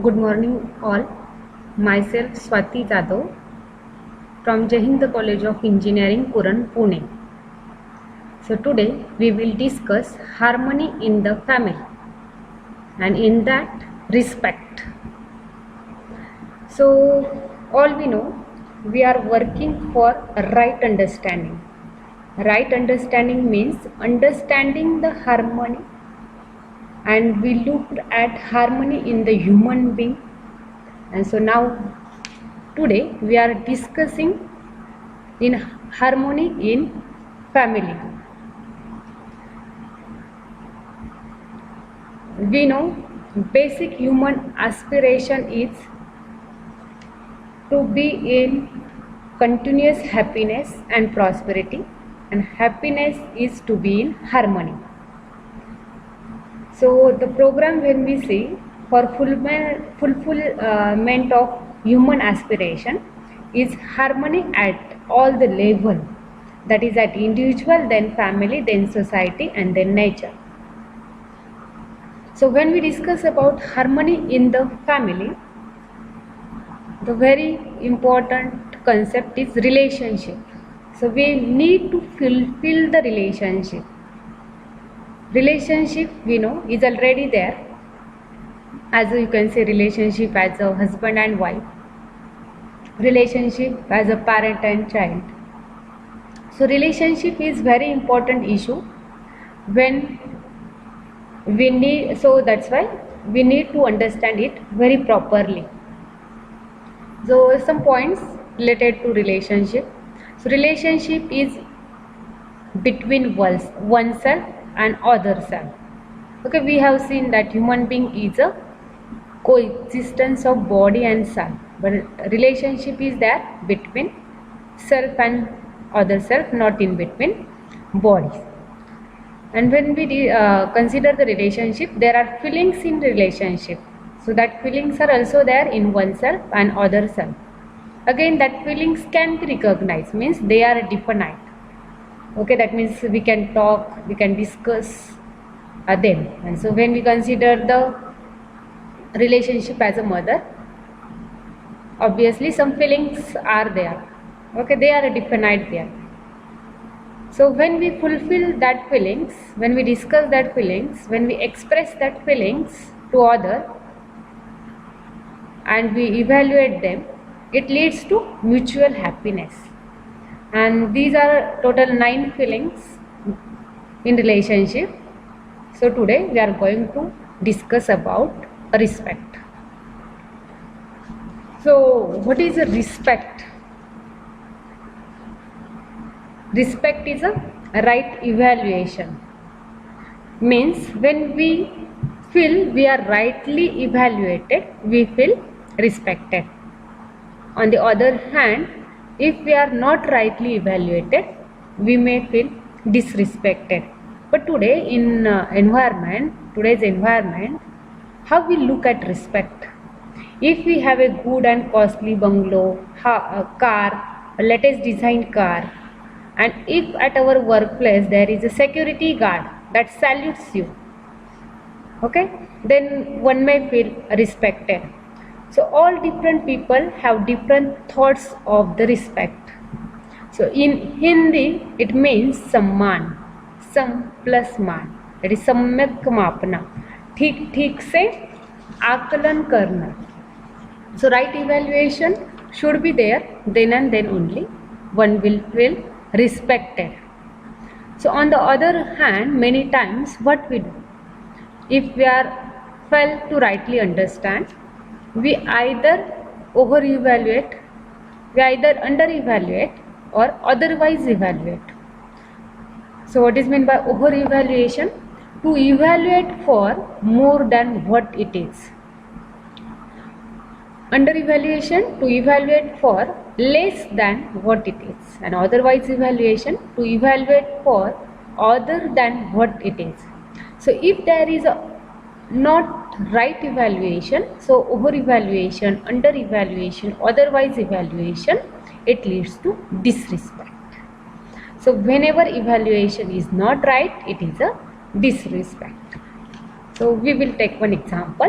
Good morning all. Myself Swati Jadhav from Jai Hind College of Engineering, Puran, Pune. So today we will discuss harmony in the family and in that respect. So all we know, we are working for a right understanding. Right understanding means understanding the harmony, and we looked at harmony in the human being. And so now today we are discussing in harmony in family. We know basic human aspiration is to be in continuous happiness and prosperity, and happiness is to be in harmony. So the program, when we see for fulfillment of human aspiration, is harmony at all the level, that is at individual, then family, then society, and then nature. So when we discuss about harmony in the family, the very important concept is relationship. So we need to fulfill the relationship. Relationship, we know, is already there. As you can say, relationship as a husband and wife, relationship as a parent and child. So relationship is very important issue when we need, so that's why we need to understand it very properly. So some points related to relationship. So relationship is between oneself and other self. Okay, we have seen that human being is a coexistence of body and soul, but relationship is there between self and other self, not in between bodies. And when we consider the relationship, there are feelings in relationship. So that feelings are also there in oneself and other self. Again, that feelings can be recognized, means they are definite. Okay, that means we can talk, we can discuss them. And so when we consider the relationship as a mother, obviously some feelings are there. Okay, they are definite there. So when we fulfill that feelings, when we discuss that feelings, when we express that feelings to other and we evaluate them, it leads to mutual happiness. And these are total 9 feelings in relationship. So today we are going to discuss about respect. So what is a respect? Respect is a right evaluation. Means when we feel we are rightly evaluated, we feel respected. On the other hand, if we are not rightly evaluated, we may feel disrespected. But today in today's environment, how we look at respect? If we have a good and costly bungalow, a car, a latest designed car, and if at our workplace there is a security guard that salutes you, okay, then one may feel respected. So all different people have different thoughts of the respect. So in Hindi it means सम्मान, सम plus मान, that is सम्यक मापना, ठीक ठीक से आकलन करना. So right evaluation should be there, then and then only one will feel respected. So on the other hand, many times what we do, if we are fail to rightly understand, we either over evaluate, we either under evaluate or otherwise evaluate. So what is meant by over evaluation? To evaluate for more than what it is. Under evaluation, to evaluate for less than what it is, and otherwise evaluation, to evaluate for other than what it is. So if there is a not right evaluation, so over evaluation, under evaluation, otherwise evaluation, it leads to disrespect. So whenever evaluation is not right, it is a disrespect. So we will take one example.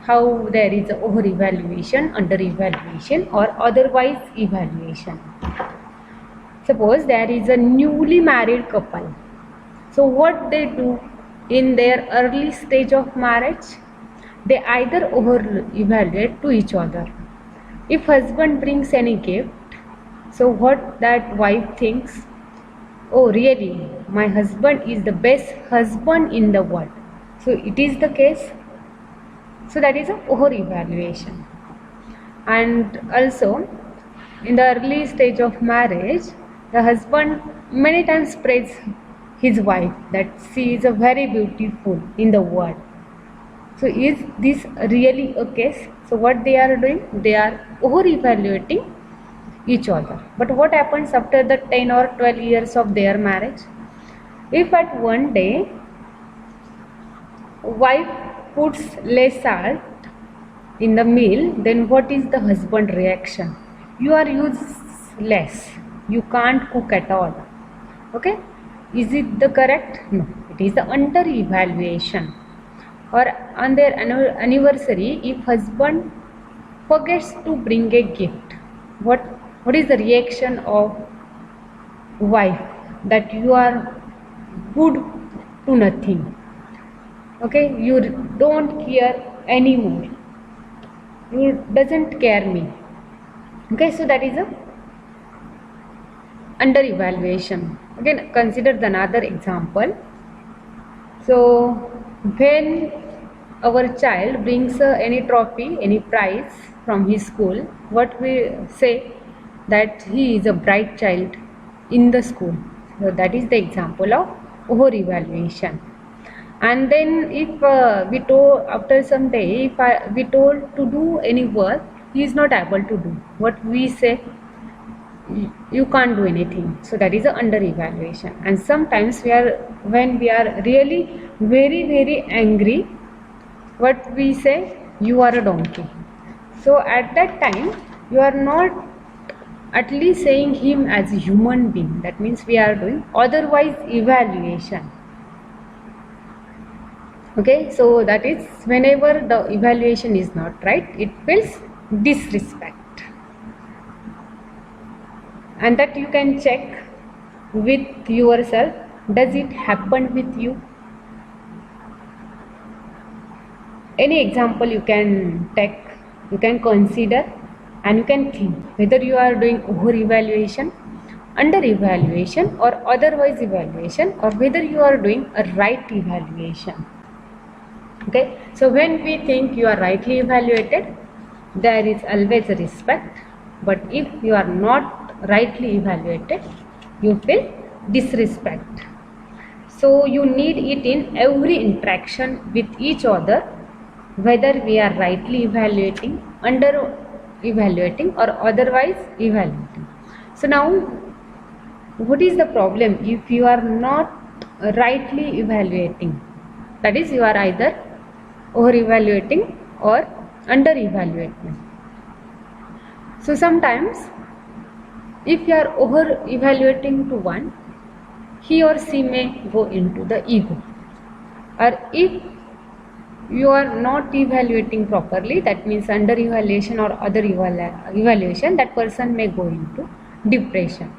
how there is a over evaluation, under evaluation, or otherwise evaluation. Suppose there is a newly married couple. So what they do in their early stage of marriage, they either over evaluate to each other. If husband brings any gift, so what that wife thinks, oh really, my husband is the best husband in the world. So it is the case. So that is a over evaluation. And also in the early stage of marriage, the husband many times praises his wife that she is a very beautiful in the world. So is this really a case? So what they are doing? They are over evaluating each other. But what happens after the 10 or 12 years of their marriage? If at one day wife puts less salt in the meal, then what is the husband reaction? You are useless, you can't cook at all. Okay, is it the correct? No, it is the under evaluation. Or on their anniversary, if husband forgets to bring a gift, what is the reaction of wife? That you are good to nothing. Okay, you don't care anymore, you doesn't care me. Okay, so that is a under evaluation. Again, consider another example. So when our child brings any trophy, any prize from his school, what we say, that he is a bright child in the school. So that is the example of over evaluation. And then if we told after some day, if we told to do any work, he is not able to do, what we say, you can't do anything. So that is a under evaluation. And sometimes when we are really very angry, what we say, you are a donkey. So at that time you are not at least saying him as a human being. That means we are doing otherwise evaluation. Okay, so that is whenever the evaluation is not right, it feels disrespect. And that you can check with yourself, does it happen with you? Any example you can take, you can consider, and you can think whether you are doing over evaluation, under evaluation, or otherwise evaluation, or whether you are doing a right evaluation. Okay, so when we think you are rightly evaluated, there is always a respect. But if you are not rightly evaluated, you feel disrespect. So you need it in every interaction with each other, whether we are rightly evaluating, under evaluating, or otherwise evaluating. So now, what is the problem if you are not rightly evaluating? That is, you are either over evaluating or under evaluating. So sometimes if you are over evaluating to one, he or she may go into the ego. Or if you are not evaluating properly, that means under evaluation or other evaluation, that person may go into depression.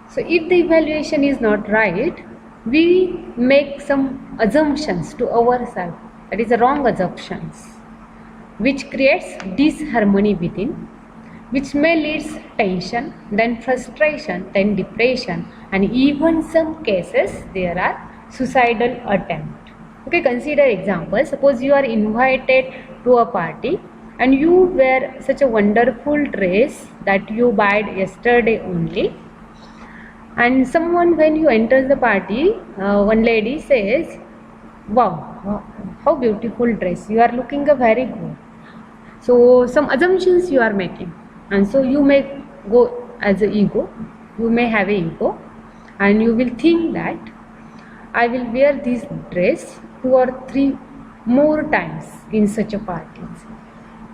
So if the evaluation is not right, we make some assumptions to ourselves, that is the wrong assumptions, which creates disharmony within, which may lead tension, then frustration, then depression, and even some cases there are suicidal attempts. Okay, consider example. Suppose you are invited to a party and you wear such a wonderful dress that you bought yesterday only, and someone, when you enter the party, one lady says, wow, how beautiful dress, you are looking very good. So some assumptions you are making, and so you may go as an ego, you may have an ego, and you will think that I will wear this dress 2 or 3 more times in such a party.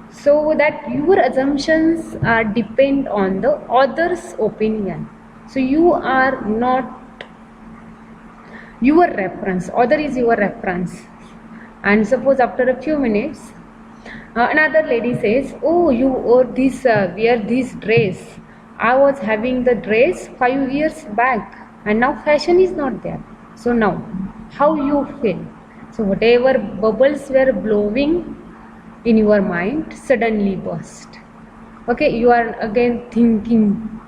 So that your assumptions are depend on the other's opinion. So you are not your reference, other is your reference. And suppose after a few minutes Another lady says, oh, you wore this, wear this dress. I was having the dress 5 years back and now fashion is not there. So now, how you feel? So whatever bubbles were blowing in your mind suddenly burst. Okay, you are again thinking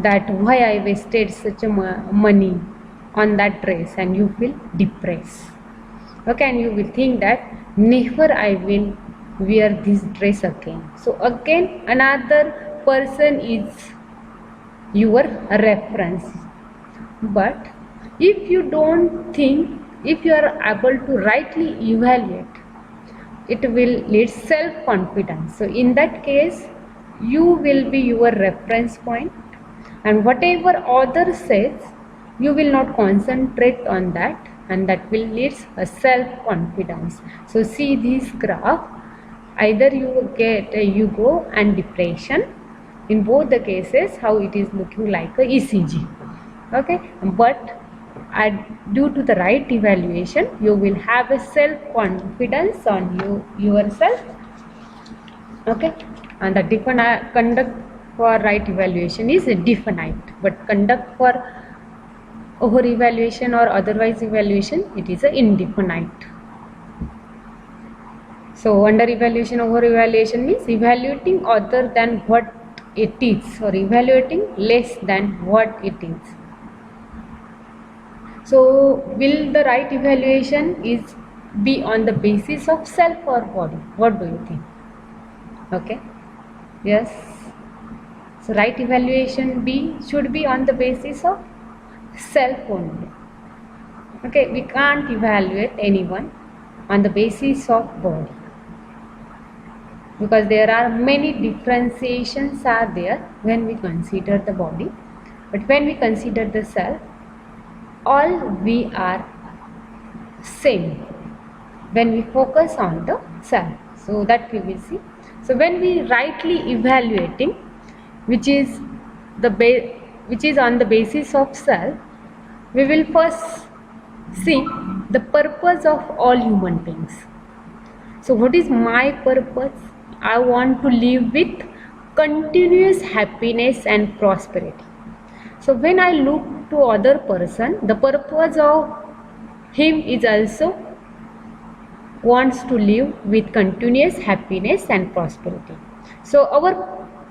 that why I wasted such a money on that dress, and you feel depressed. Okay, and you will think that never I will wear this dress again. So again another person is your reference. But if you don't think, if you are able to rightly evaluate, it will lead self-confidence. So in that case, you will be your reference point, and whatever other says, you will not concentrate on that, and that will lead a self-confidence. So see this graph, either you get a ego and depression. In both the cases, how it is looking like a ECG. Okay, but due to the right evaluation, you will have a self-confidence on yourself. Okay, and the conduct for right evaluation is definite, but conduct for over evaluation or otherwise evaluation, it is a indefinite. So under evaluation, over evaluation means evaluating other than what it is, or evaluating less than what it is. So will the right evaluation is be on the basis of self or body? What do you think? Okay, yes. So right evaluation should be on the basis of self only. Okay, we can't evaluate anyone on the basis of body, because there are many differentiations are there when we consider the body, but when we consider the self, all we are same when we focus on the self. So that we will see. So when we rightly evaluating, which is on the basis of self, we will first see the purpose of all human beings. So what is my purpose? I want to live with continuous happiness and prosperity. So when I look to other person, the purpose of him is also wants to live with continuous happiness and prosperity. So our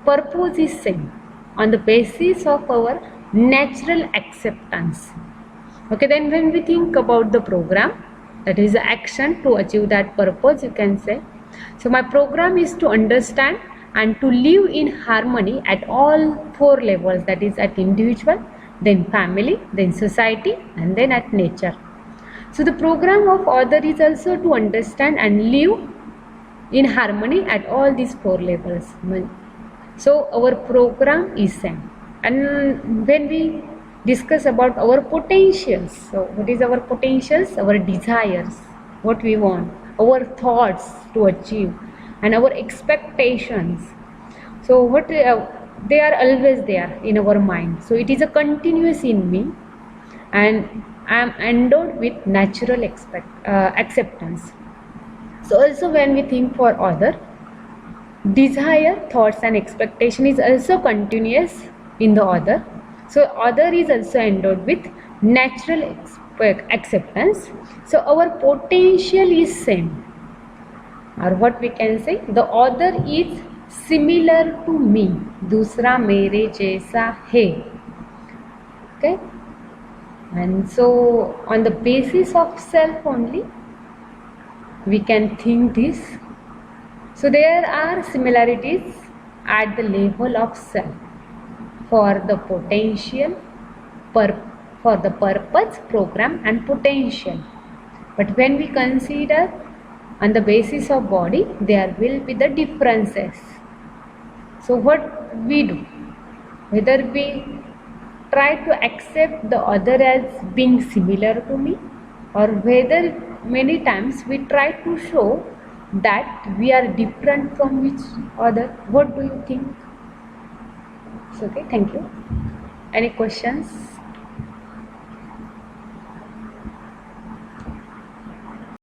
purpose is same on the basis of our natural acceptance. Okay, then when we think about the program, that is the action to achieve that purpose, you can say, so my program is to understand and to live in harmony at all 4 levels, that is at individual, then family, then society, and then at nature. So the program of author is also to understand and live in harmony at all these 4 levels. So our program is same. And when we discuss about our potentials, so what is our potentials? Our desires, what we want, our thoughts to achieve, and our expectations. So what they are always there in our mind. So it is a continuous in me, and I am endowed with natural acceptance. So also when we think for other, desire, thoughts and expectation is also continuous in the other. So other is also endowed with natural acceptance. So our potential is same, or what we can say, the other is similar to me, दूसरा मेरे जैसा है. Okay, and so on the basis of self only we can think this. So there are similarities at the level of self for the potential, for the purpose, program and potential. But when we consider on the basis of body, there will be the differences. So what we do, whether we try to accept the other as being similar to me, or whether many times we try to show that we are different from each other. What do you think? It's okay, thank you. Any questions?